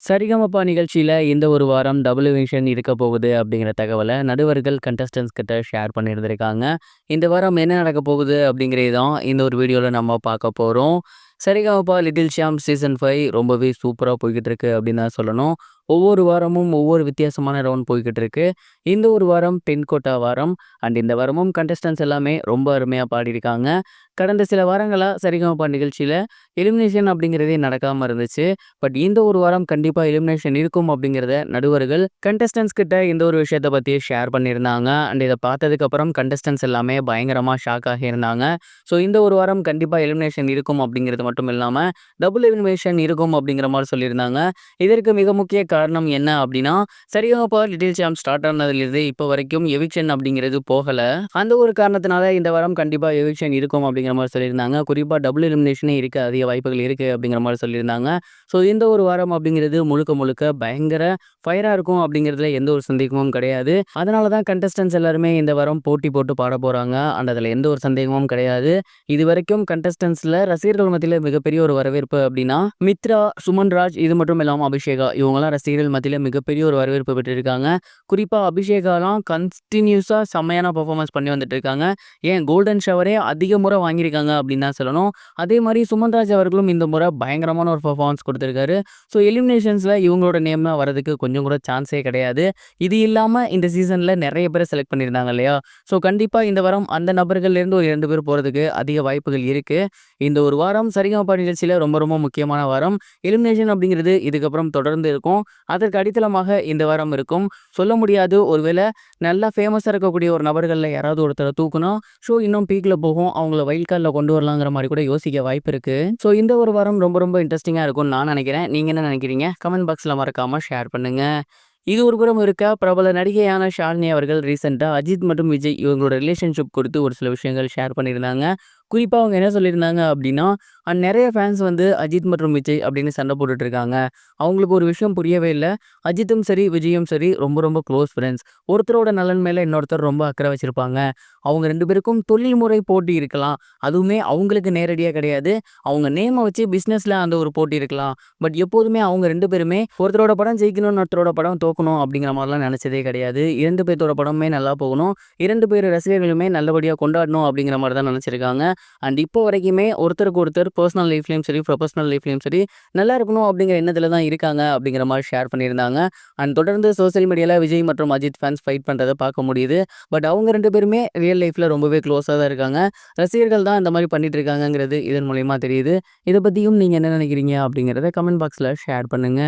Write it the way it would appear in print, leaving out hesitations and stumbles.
சரிகமபா நிகழ்ச்சியில இந்த ஒரு வாரம் டபுள் எவிக்ஷன் இருக்க போகுது அப்படிங்கிற தகவல நடுவர்கள் கண்டஸ்டன்ட்ஸ் கிட்ட ஷேர் பண்ணியிருந்திருக்காங்க. இந்த வாரம் என்ன நடக்க போகுது அப்படிங்கிறது தான் இந்த ஒரு வீடியோல நம்ம பார்க்க போறோம். சரிகமபா லிட்டில் சாம்ப் சீசன் 5 ரொம்பவே சூப்பரா போய்க்கிட்டு இருக்கு அப்படின்னு தான் சொல்லணும். ஒவ்வொரு வாரமும் ஒவ்வொரு வித்தியாசமான ரவுண்ட் போய்க்கிட்டு இருக்கு. இந்த ஒரு வாரம் பெண் கோட்டா வாரம். இந்த வாரமும் கண்டஸ்டன்ட்ஸ் எல்லாமே ரொம்ப அருமையா பாடியிருக்காங்க. கடந்த சில வாரங்களா சரிகமபா நிகழ்ச்சியில எலிமினேஷன் அப்படிங்கிறதே நடக்காம இருந்துச்சு. பட் இந்த ஒரு வாரம் கண்டிப்பா எலிமினேஷன் இருக்கும் அப்படிங்கிறத நடுவர்கள் கண்டஸ்டன்ட்ஸ் கிட்ட இந்த ஒரு விஷயத்த பத்தி ஷேர் பண்ணியிருந்தாங்க. இதை பார்த்ததுக்கு அப்புறம் கண்டஸ்டன்ட்ஸ் எல்லாமே பயங்கரமா ஷாக் ஆகியிருந்தாங்க. ஸோ இந்த ஒரு வாரம் கண்டிப்பா எலிமினேஷன் இருக்கும் அப்படிங்கிறது மட்டும் இல்லாம டபுள் எலிமினேஷன் இருக்கும் அப்படிங்கிற மாதிரி சொல்லியிருந்தாங்க. இதற்கு மிக முக்கிய காரணம் என்ன அப்படின்னா, சரிகமபா லிட்டில் சாம்ப் ஸ்டார்ட் ஆனதுலேருந்து இப்போ வரைக்கும் எவிக்ஷன் அப்படிங்கிறது போகல. அந்த ஒரு காரணத்தினால இந்த வாரம் கண்டிப்பா எவிக்ஷன் இருக்கும் அப்படிங்கிற மாதிரி சொல்லியிருந்தாங்க. குறிப்பா டபுள் எலிமினேஷனே இருக்க அதிக வாய்ப்புகள் இருக்கு அப்படிங்கிற மாதிரி சொல்லியிருந்தாங்க. ஸோ இந்த ஒரு வாரம் அப்படிங்கிறது முழுக்க முழுக்க பயங்கர ஃபயரா இருக்கும் அப்படிங்கிறதுல எந்த ஒரு சந்தேகமும் கிடையாது. அதனால தான் கண்டஸ்டன்ட்ஸ் எல்லாருமே இந்த வாரம் போட்டி போட்டு பாட போறாங்க. அதில் எந்த ஒரு சந்தேகமும் கிடையாது. இதுவரைக்கும் கண்டஸ்டன்ட்ஸ்ல ரசிகர்கள் மத்தியில மிகப்பெரிய ஒரு வரவேற்பு அப்படின்னா மித்ரா, சுமன் ராஜ், இது மட்டும் இல்லாமல் அபிஷேகா, இவங்கெல்லாம் ரசிகர்கள் மத்தியில மிகப்பெரிய ஒரு வரவேற்பு பெற்றிருக்காங்க. குறிப்பா அபிஷேகாலாம் கண்டினியூஸா செம்மையான பெர்ஃபார்மன்ஸ் பண்ணி வந்துட்டு இருக்காங்க. ஏன் கோல்டன் ஷவரே அதிக முறை வாங்கியிருக்காங்க அப்படின்னு தான் சொல்லணும். அதே மாதிரி சுமன் ராஜ் அவர்களும் இந்த முறை பயங்கரமான ஒரு பெர்ஃபார்மன்ஸ் கொடுத்திருக்காரு. ஸோ எலிமினேஷன்ஸ்ல இவங்களோட நேம் வரதுக்கு கொஞ்சம் கூட சான்ஸே கிடையாது. இது இல்லாம இந்த சீசன்ல நிறைய பேரை செலக்ட் பண்ணியிருந்தாங்க இல்லையா? ஸோ கண்டிப்பா இந்த வாரம் அந்த நபர்கள்ல இருந்து ஒரு 2 பேர் போறதுக்கு அதிக வாய்ப்புகள் இருக்கு. இந்த ஒரு வாரம் சரிகமபா நிகழ்ச்சியில ரொம்ப ரொம்ப முக்கியமான வாரம். எலிமினேஷன் அப்படிங்கிறது இதுக்கப்புறம் தொடர்ந்து இருக்கும். அதற்கு அடித்தளமாக இந்த வாரம் இருக்கும். சொல்ல முடியாது, ஒருவேளை நல்லா ஃபேமஸா இருக்கக்கூடிய ஒரு நபர்கள்ல யாராவது ஒருத்தரை தூக்குனா ஷோ இன்னும் பீக்ல போகும். அவங்கள வைல்ட் கார்டில் கொண்டு வரலாங்கிற மாதிரி கூட யோசிக்க வாய்ப்பு இருக்கு. ஸோ இந்த ஒரு வாரம் ரொம்ப ரொம்ப இன்ட்ரெஸ்டிங்கா இருக்கும்னு நான் நினைக்கிறேன். நீங்க என்ன நினைக்கிறீங்க? கமெண்ட் பாக்ஸ்ல மறக்காம ஷேர் பண்ணுங்க. இது ஒரு புறம் இருக்க, பிரபல நடிகையான ஷாலினி அவர்கள் ரீசெண்டா அஜித் மற்றும் விஜய் இவங்களோட ரிலேஷன்ஷிப் குறித்து ஒரு சில விஷயங்கள் ஷேர் பண்ணியிருந்தாங்க. குறிப்பா அவங்க என்ன சொல்லியிருந்தாங்க அப்படின்னா, நிறைய ஃபேன்ஸ் வந்து அஜித் மற்றும் விஜய் அப்படின்னு சண்டை போட்டுட்டு இருக்காங்க. அவங்களுக்கு ஒரு விஷயம் புரியவே இல்ல. அஜித்தும் சரி, விஜயும் சரி ரொம்ப ரொம்ப க்ளோஸ் ஃப்ரெண்ட்ஸ். ஒருத்தரோட நலன் மேல இன்னொருத்தர் ரொம்ப அக்கறை வச்சிருப்பாங்க. அவங்க 2 பேருக்கும் தொழில்முறை போட்டி இருக்கலாம். அதுவுமே அவங்களுக்கு நேரடியா கிடையாது. அவங்க நேம வச்சு பிசினஸ்ல அந்த ஒரு போட்டி இருக்கலாம். பட் எப்போதுமே அவங்க 2 பேருமே ஒருத்தரோட படம் ஜெயிக்கணும், இன்னொருத்தரோட படம் தோக்கணும் அப்படிங்கிற மாதிரிலாம் நினைச்சதே கிடையாது. 2 பேர்த்தோட படமே நல்லா போகணும். 2 பேர் ரசிகர்களுமே நல்லபடியா கொண்டாடணும் அப்படிங்கிற மாதிரி தான் நினைச்சிருக்காங்க. இப்போ வரைக்குமே ஒருத்தருக்கு ஒருத்தர் பர்சனல் லைஃப்லயும் சரி, ப்ரொஃபஷனல் லைஃப்லயும் சரி நல்லா இருக்கணும் அப்படிங்கிற எண்ணத்துல தான் இருக்காங்க அப்படிங்கிற மாதிரி ஷேர் பண்ணியிருந்தாங்க. தொடர்ந்து சோசியல் மீடியால விஜய் மற்றும் அஜித் ஃபேன்ஸ் ஃபைட் பண்றதை பார்க்க முடியுது. பட் அவங்க 2 பேருமே ரியல் லைஃப்ல ரொம்பவே க்ளோஸா தான் இருக்காங்க. ரசிகர்கள் தான் இந்த மாதிரி பண்ணிட்டு இருக்காங்கங்கிறது இதன் மூலியமா தெரியுது. இதை பத்தியும் நீங்க என்ன நினைக்கிறீங்க அப்படிங்கிறத கமெண்ட் பாக்ஸ்ல ஷேர் பண்ணுங்க.